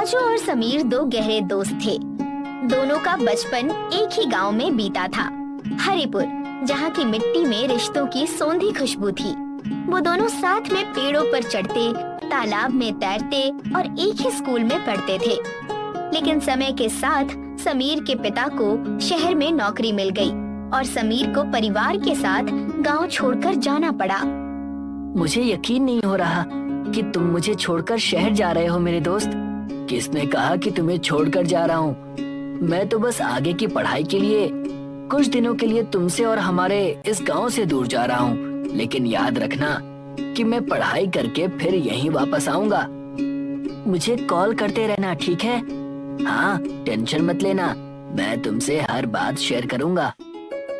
राजू और समीर दो गहरे दोस्त थे। दोनों का बचपन एक ही गांव में बीता था, हरिपुर, जहाँ की मिट्टी में रिश्तों की सौंधी खुशबू थी। वो दोनों साथ में पेड़ों पर चढ़ते, तालाब में तैरते और एक ही स्कूल में पढ़ते थे। लेकिन समय के साथ समीर के पिता को शहर में नौकरी मिल गई और समीर को परिवार के साथ गांव छोड़कर जाना पड़ा। मुझे यकीन नहीं हो रहा कि तुम मुझे छोड़कर शहर जा रहे हो मेरे दोस्त। किसने कहा कि तुम्हें छोड़कर जा रहा हूँ? मैं तो बस आगे की पढ़ाई के लिए कुछ दिनों के लिए तुमसे और हमारे इस गांव से दूर जा रहा हूँ। लेकिन याद रखना कि मैं पढ़ाई करके फिर यहीं वापस आऊंगा। मुझे कॉल करते रहना, ठीक है? हाँ, टेंशन मत लेना, मैं तुमसे हर बात शेयर करूंगा।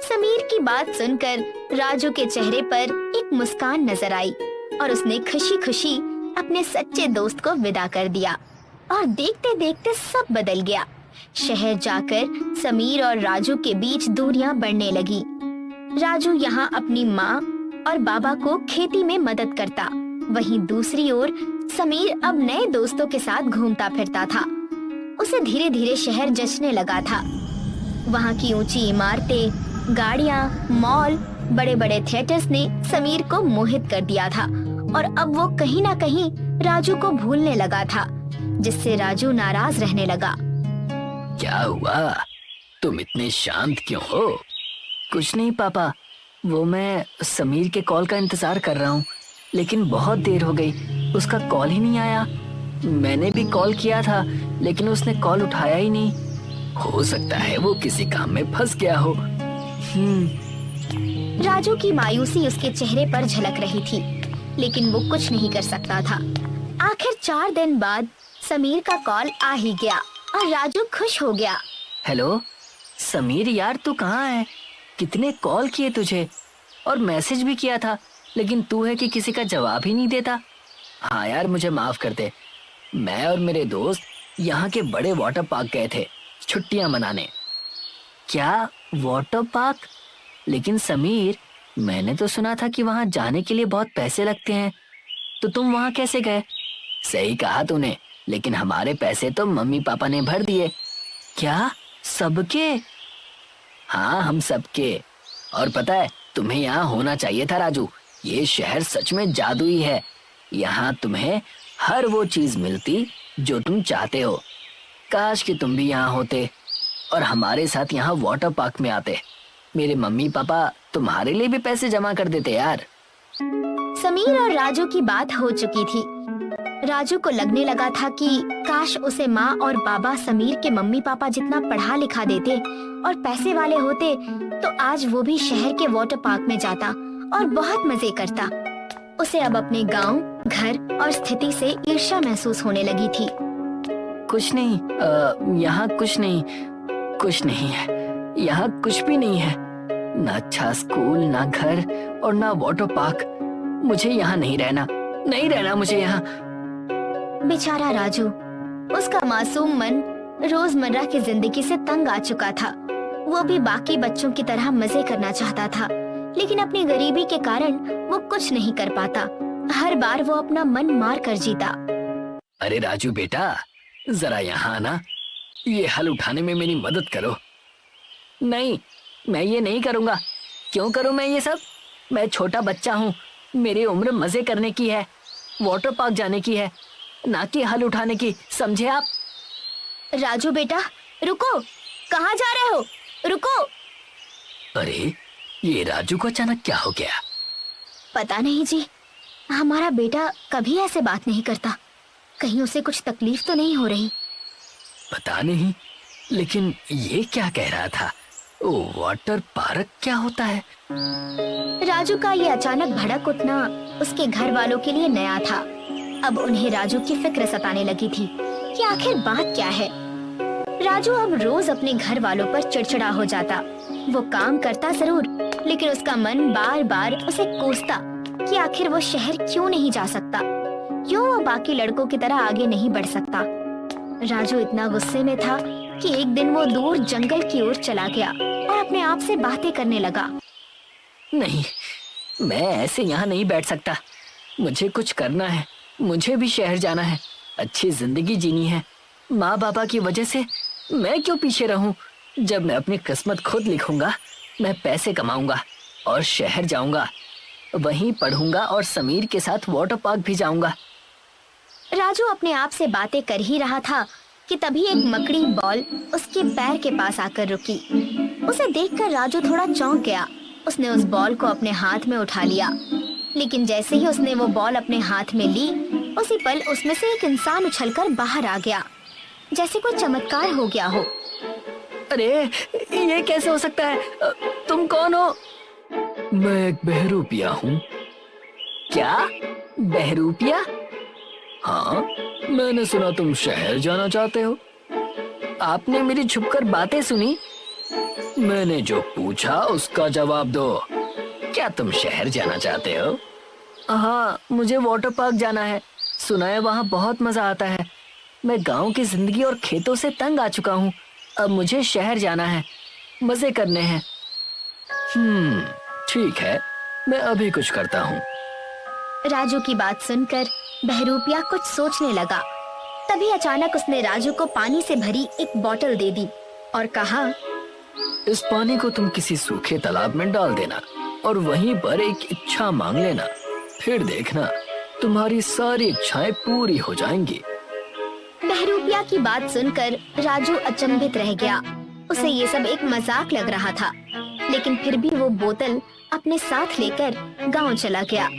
समीर की बात सुनकर राजू के चेहरे पर एक मुस्कान नजर आई और उसने खुशी खुशी अपने सच्चे दोस्त को विदा कर दिया। और देखते देखते सब बदल गया। शहर जाकर समीर और राजू के बीच दूरियां बढ़ने लगी। राजू यहाँ अपनी माँ और बाबा को खेती में मदद करता, वहीं दूसरी ओर समीर अब नए दोस्तों के साथ घूमता फिरता था। उसे धीरे धीरे शहर जचने लगा था। वहाँ की ऊंची इमारतें, गाड़ियाँ, मॉल, बड़े बड़े थिएटर्स ने समीर को मोहित कर दिया था और अब वो कहीं ना कहीं राजू को भूलने लगा था, जिससे राजू नाराज रहने लगा। क्या हुआ? तुम इतने शांत क्यों हो? कुछ नहीं पापा, वो मैं समीर के कॉल का इंतजार कर रहा हूँ, लेकिन बहुत देर हो गई, उसका कॉल ही नहीं आया। मैंने भी कॉल किया था, लेकिन उसने कॉल उठाया ही नहीं। हो सकता है वो किसी काम में फंस गया हो। राजू की मायूसी उसके चेहरे पर झलक रही थी, लेकिन वो कुछ नहीं कर सकता था। आखिर 4 दिन बाद समीर का कॉल आ ही गया और राजू खुश हो गया। हेलो समीर यार, तू कहाँ है? कितने कॉल किए तुझे और मैसेज भी किया था, लेकिन तू है कि किसी का जवाब ही नहीं देता। हाँ यार, मुझे माफ कर दे। मैं और मेरे दोस्त यहाँ के बड़े वाटर पार्क गए थे छुट्टियां मनाने। क्या वाटर पार्क? लेकिन समीर, मैंने तो सुना था कि वहाँ जाने के लिए बहुत पैसे लगते हैं, तो तुम वहाँ कैसे गए? सही कहा तूने, लेकिन हमारे पैसे तो मम्मी पापा ने भर दिए। क्या? सबके? हाँ, हम सबके। और पता है, तुम्हें यहाँ होना चाहिए था राजू। ये शहर सच में जादुई है। यहाँ तुम्हें हर वो चीज मिलती जो तुम चाहते हो। काश कि तुम भी यहाँ होते और हमारे साथ यहाँ वाटर पार्क में आते। मेरे मम्मी पापा तुम्हारे लिए भी पैसे जमा कर देते यार। समीर और राजू की बात हो चुकी थी। राजू को लगने लगा था कि काश उसे माँ और बाबा समीर के मम्मी पापा जितना पढ़ा लिखा देते और पैसे वाले होते, तो आज वो भी शहर के वाटर पार्क में जाता और बहुत मजे करता। उसे अब अपने गांव, घर और स्थिति से ईर्ष्या महसूस होने लगी थी। कुछ नहीं, यहाँ कुछ नहीं है। यहाँ कुछ भी नहीं है, ना अच्छा स्कूल, ना घर और ना वाटर पार्क। मुझे यहाँ नहीं रहना मुझे यहाँ। बेचारा राजू, उसका मासूम मन रोजमर्रा की जिंदगी से तंग आ चुका था। वो भी बाकी बच्चों की तरह मजे करना चाहता था, लेकिन अपनी गरीबी के कारण वो कुछ नहीं कर पाता। हर बार वो अपना मन मार कर जीता। अरे राजू बेटा, जरा यहाँ आना, ये हल उठाने में मेरी मदद करो। नहीं, मैं ये नहीं करूँगा। क्यों करूँ मैं ये सब? मैं छोटा बच्चा हूँ, मेरी उम्र मजे करने की है, वाटर पार्क जाने की है, ना कि हल उठाने की, समझे आप? राजू बेटा, रुको, कहाँ जा रहे हो? रुको। अरे ये राजू को अचानक क्या हो गया? पता नहीं जी, हमारा बेटा कभी ऐसे बात नहीं करता। कहीं उसे कुछ तकलीफ तो नहीं हो रही? पता नहीं, लेकिन ये क्या कह रहा था? ओ, वाटर पार्क क्या होता है? राजू का ये अचानक भड़क उठना उसके घर वालों के लिए नया था। अब उन्हें राजू की फिक्र सताने लगी थी कि आखिर बात क्या है। राजू अब रोज अपने घर वालों पर चिड़चिड़ा हो जाता। वो काम करता जरूर, लेकिन उसका मन बार बार उसे कोसता कि आखिर वो शहर क्यों नहीं जा सकता, क्यों वो बाकी लड़कों की तरह आगे नहीं बढ़ सकता। राजू इतना गुस्से में था कि एक दिन वो दूर जंगल की ओर चला गया और अपने आप से बातें करने लगा। नहीं, मैं ऐसे यहाँ नहीं बैठ सकता। मुझे कुछ करना है, मुझे भी शहर जाना है, अच्छी जिंदगी जीनी है। माँ बाबा की वजह से मैं क्यों पीछे रहूं? जब मैं अपनी किस्मत खुद लिखूंगा, मैं पैसे कमाऊंगा और शहर जाऊंगा, वहीं पढ़ूंगा और समीर के साथ वाटर पार्क भी जाऊंगा। राजू अपने आप से बातें कर ही रहा था कि तभी एक मकड़ी बॉल उसके पैर के पास आकर रुकी। उसे देखकर राजू थोड़ा चौंक गया। उसने उस बॉल को अपने हाथ में उठा लिया, लेकिन जैसे ही उसने वो बॉल अपने हाथ में ली, उसी पल उसमें से एक इंसान उछलकर बाहर आ गया, जैसे कोई चमत्कार हो गया हो। अरे ये कैसे हो सकता है? तुम कौन हो? मैं एक बहरूपिया हूँ। क्या? बहरूपिया? हाँ, मैंने सुना तुम शहर जाना चाहते हो। आपने मेरी छुपकर बातें सुनी? मैंने जो पूछा उसका जवाब दो। क्या तुम शहर जाना चाहते हो? हाँ, मुझे वाटर पार्क जाना है। सुना है वहाँ बहुत मजा आता है। मैं गांव की जिंदगी और खेतों से तंग आ चुका हूँ। अब मुझे शहर जाना है, मजे करने हैं। ठीक है, मैं अभी कुछ करता हूँ। राजू की बात सुनकर बहरूपिया कुछ सोचने लगा। तभी अचानक उसने राजू को पानी से भरी एक बोतल दे दी और कहा, इस पानी को तुम किसी सूखे तालाब में डाल देना और वहीं पर एक इच्छा मांग लेना। फिर देखना तुम्हारी सारी इच्छाएं पूरी हो जाएंगी। बहरूपिया की बात सुनकर राजू अचंभित रह गया। उसे ये सब एक मजाक लग रहा था, लेकिन फिर भी वो बोतल अपने साथ लेकर गांव चला गया।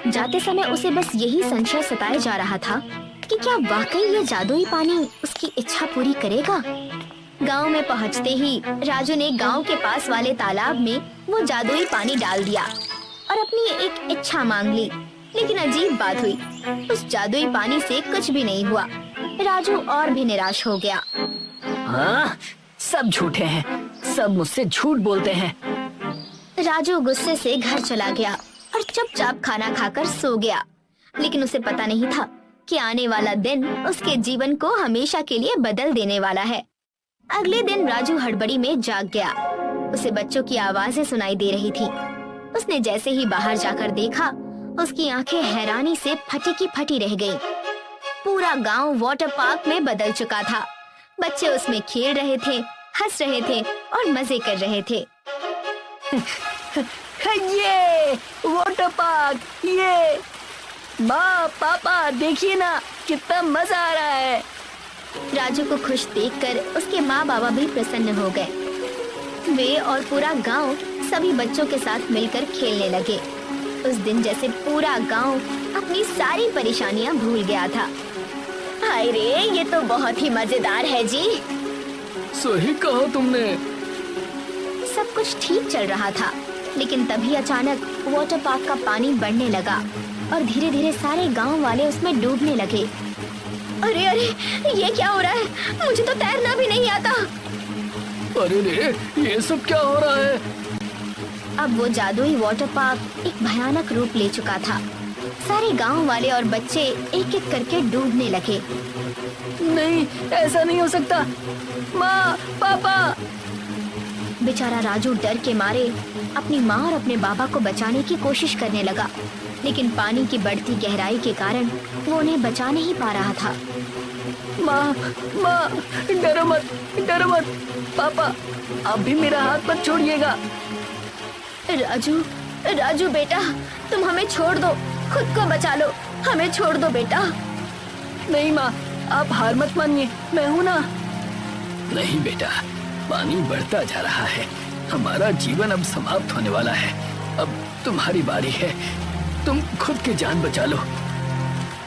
जाते समय उसे बस यही संशय सताए जा रहा था कि क्या वाकई ये जादुई पानी उसकी इच्छा पूरी करेगा। गांव में पहुंचते ही राजू ने गांव के पास वाले तालाब में वो जादुई पानी डाल दिया और अपनी एक इच्छा मांग ली। लेकिन अजीब बात हुई, उस जादुई पानी से कुछ भी नहीं हुआ। राजू और भी निराश हो गया। हाँ, सब झूठे हैं, सब मुझसे झूठ बोलते हैं। राजू गुस्से से घर चला गया और चुपचाप खाना खाकर सो गया। लेकिन उसे पता नहीं था कि आने वाला दिन उसके जीवन को हमेशा के लिए बदल देने वाला है। अगले दिन राजू हड़बड़ी में जाग गया। उसे बच्चों की आवाजें सुनाई दे रही थी। उसने जैसे ही बाहर जाकर देखा, उसकी आंखें हैरानी से फटी की फटी रह गईं। पूरा गांव वाटर पार्क में बदल चुका था। बच्चे उसमें खेल रहे थे, हंस रहे थे और मजे कर रहे थे। ये वाटर पार्क, ये माँ पापा देखिए ना, कितना मजा आ रहा है। राजू को खुश देखकर उसके माँ बाबा भी प्रसन्न हो गए। वे और पूरा गांव सभी बच्चों के साथ मिलकर खेलने लगे। उस दिन जैसे पूरा गांव अपनी सारी परेशानियां भूल गया था। हाय रे, ये तो बहुत ही मजेदार है जी। सही कहा तुमने। सब कुछ ठीक चल रहा था, लेकिन तभी अचानक वाटर पार्क का पानी बढ़ने लगा और धीरे धीरे सारे गांव वाले उसमें डूबने लगे। अरे अरे, ये क्या हो रहा है? मुझे तो तैरना भी नहीं आता। अरे रे, ये सब क्या हो रहा है? अब वो जादुई वाटर पार्क एक भयानक रूप ले चुका था। सारे गांव वाले और बच्चे एक एक करके डूबने लगे। नहीं, ऐसा नहीं हो सकता। माँ, पापा। बेचारा राजू डर के मारे अपनी माँ और अपने बाबा को बचाने की कोशिश करने लगा, लेकिन पानी की बढ़ती गहराई के कारण वो उन्हें बचा नहीं पा रहा था। माँ, माँ, डरो मत, डरो मत। पापा, आप भी मेरा हाथ मत छोड़िएगा। राजू, राजू बेटा, तुम हमें छोड़ दो, खुद को बचा लो, हमें छोड़ दो बेटा। नहीं माँ, आप हार मत मानिए, मैं हूँ ना। नहीं बेटा, पानी बढ़ता जा रहा है, हमारा जीवन अब समाप्त होने वाला है। अब तुम्हारी बारी है, तुम खुद की जान बचा लो।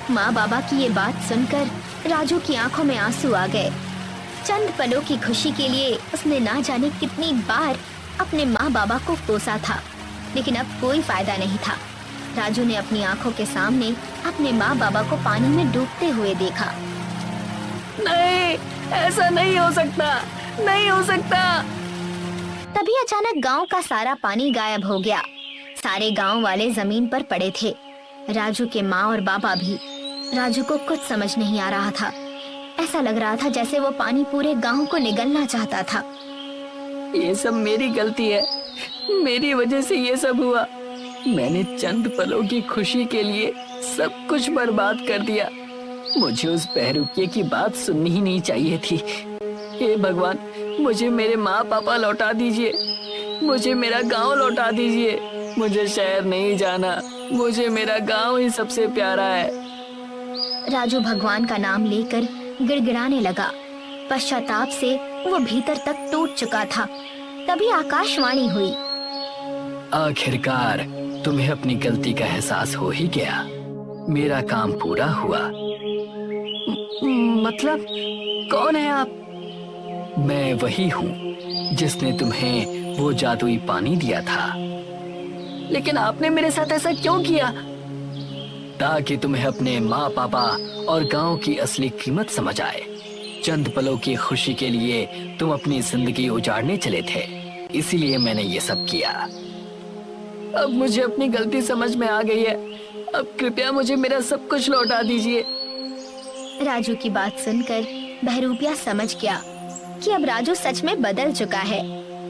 माँ बाबा की ये बात सुनकर राजू की आंखों में आंसू आ गए। चंद पलों की खुशी के लिए उसने ना जाने कितनी बार अपने माँ बाबा को कोसा था, लेकिन अब कोई फायदा नहीं था। राजू ने अपनी आंखों के सामने अपने माँ बाबा को पानी में डूबते हुए देखा। नहीं, ऐसा नहीं हो सकता, नहीं हो सकता। तभी अचानक गांव का सारा पानी गायब हो गया। सारे गांव वाले जमीन पर पड़े थे, राजू के माँ और बाबा भी। राजू को कुछ समझ नहीं आ रहा था। ऐसा लग रहा था जैसे वो पानी पूरे गांव को निगलना चाहता था। ये सब मेरी गलती है, मेरी वजह से ये सब हुआ। मैंने चंद पलों की खुशी के लिए सब कुछ बर्बाद कर दिया। मुझे उस बहरूपिये की बात सुननी ही नहीं चाहिए थी। हे भगवान, मुझे मेरे माँ पापा लौटा दीजिए, मुझे मेरा गांव लौटा दीजिए। मुझे शहर नहीं जाना, मुझे मेरा गांव ही सबसे प्यारा है। राजू भगवान का नाम लेकर गिड़गिड़ाने लगा। पश्चाताप से वो भीतर तक टूट चुका था। तभी आकाशवाणी हुई। आखिरकार तुम्हें अपनी गलती का एहसास हो ही गया। मेरा काम पूरा हुआ। मतलब कौन है आप? मैं वही हूँ जिसने तुम्हें वो जादुई पानी दिया था। लेकिन आपने मेरे साथ ऐसा क्यों किया? ताकि तुम्हें अपने माँ पापा और गांव की असली कीमत समझ आए। चंद पलों की खुशी के लिए तुम अपनी जिंदगी उजाड़ने चले थे, इसीलिए मैंने ये सब किया। अब मुझे अपनी गलती समझ में आ गई है। अब कृपया मुझे मेरा सब कुछ लौटा दीजिए। राजू की बात सुनकर बहरूपिया समझ गया कि अब राजू सच में बदल चुका है।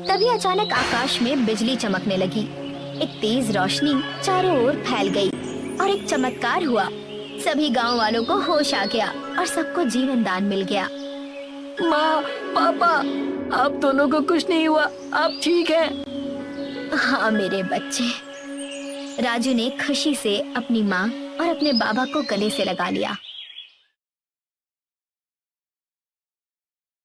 तभी अचानक आकाश में बिजली चमकने लगी। एक तेज रोशनी चारों ओर फैल गई और एक चमत्कार हुआ। सभी गांव वालों को होश आ गया और सबको जीवन दान मिल गया। माँ, पापा, आप दोनों को कुछ नहीं हुआ, आप ठीक हैं? हाँ मेरे बच्चे। राजू ने खुशी से अपनी माँ और अपने बाबा को गले से लगा लिया।